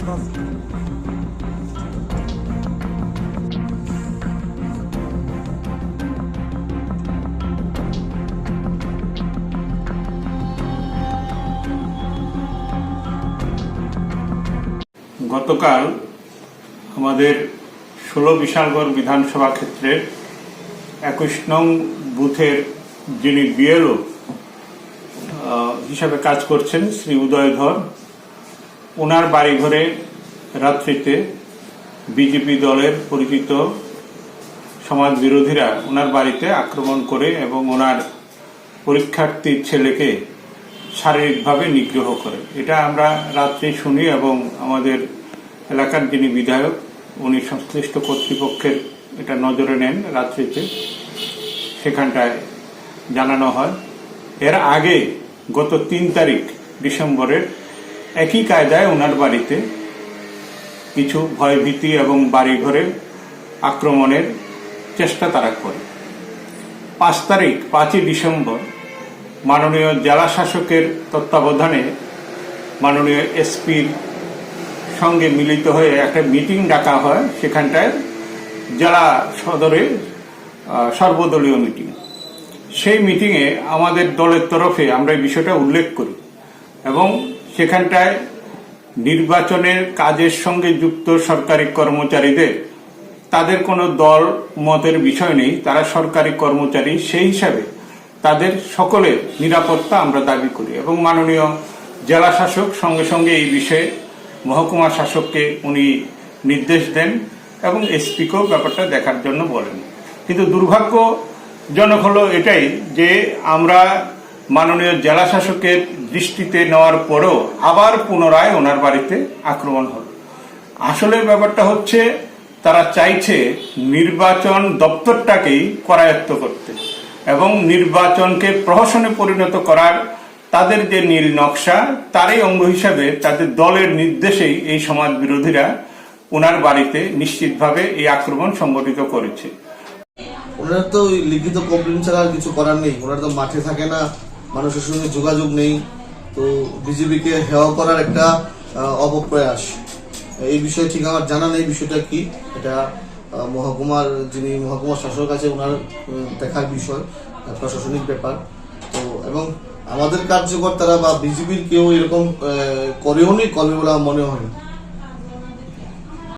গতকাল আমাদের 16 বিশালগড় বিধানসভা ক্ষেত্রের 21 নং বুথের যিনি বিএলও হিসাবে কাজ করছেন শ্রী উদয় ধর, ওনার বাড়িঘরে রাত্রিতে বিজেপি দলের পরিচিত সমাজ বিরোধীরা ওনার বাড়িতে আক্রমণ করে এবং ওনার পরীক্ষার্থীর ছেলেকে শারীরিকভাবে নিগ্রহ করে। এটা আমরা রাত্রে শুনি এবং আমাদের এলাকার যিনি বিধায়ক উনি সংশ্লিষ্ট কর্তৃপক্ষের এটা নজরে নেন। রাত্রিতে সেখানটায় জানানো হয়। এর আগে গত 3 তারিখ ডিসেম্বরের একই কায়দায় ওনার বাড়িতে কিছু ভয়ভীতি এবং বাড়িঘরে আক্রমণের চেষ্টা তারা করে। 5 তারিখ 5ই ডিসেম্বর মাননীয় জেলা শাসকের তত্ত্বাবধানে মাননীয় এসপির সঙ্গে মিলিত হয়ে একটা মিটিং ডাকা হয়। সেখানটায় জেলা সদরে সর্বদলীয় মিটিং। সেই মিটিংয়ে আমাদের দলের তরফে আমরা এই বিষয়টা উল্লেখ করি এবং সেখানটায় নির্বাচনের কাজের সঙ্গে যুক্ত সরকারি কর্মচারীদের তাদের কোনো দল মতের বিষয় নেই, তারা সরকারি কর্মচারী, সেই হিসাবে তাদের সকলের নিরাপত্তা আমরা দাবি করি এবং মাননীয় জেলা শাসক সঙ্গে সঙ্গে এই বিষয়ে মহকুমা শাসককে উনি নির্দেশ দেন এবং এসপিকেও ব্যাপারটা দেখার জন্য বলেন। কিন্তু দুর্ভাগ্যজনক হলো এটাই যে আমরা মাননীয় জেলা শাসকের দৃষ্টিতে নেওয়ার পরেও আবার পুনরায় ওনার বাড়িতে আক্রমণ হল। আসলে ব্যাপারটা হচ্ছে তারা চাইছে নির্বাচন দপ্তরটাকেই করায়ত্ত করতে এবং নির্বাচনকে প্রহসনে পরিণত করার তাদের যে নীল নকশা, তারই অঙ্গ হিসাবে তাদের দলের নির্দেশেই এই সমাজ বিরোধীরা ওনার বাড়িতে নিশ্চিতভাবে এই আক্রমণ সংগঠিত করেছে। ওনারা তো লিখিত কমপ্লেন ছাড়া আর কিছু করার নেই। ওনারা তো মাঠে থাকে না, মানুষের সঙ্গে যোগাযোগ নেই, তো বিজেপিকে হেয় করার একটা অপপ্রয়াস। এই বিষয়ে ঠিক আমার জানা নেই বিষয়টা কি, এটা মহকুমার যিনি মহকুমা শাসক আছে ওনার দেখার বিষয়, প্রশাসনিক ব্যাপার। তো এবং আমাদের কার্যকর্তারা বা বিজেপির কেউ এরকম করেও নি, করবে বলে মনে হয় না।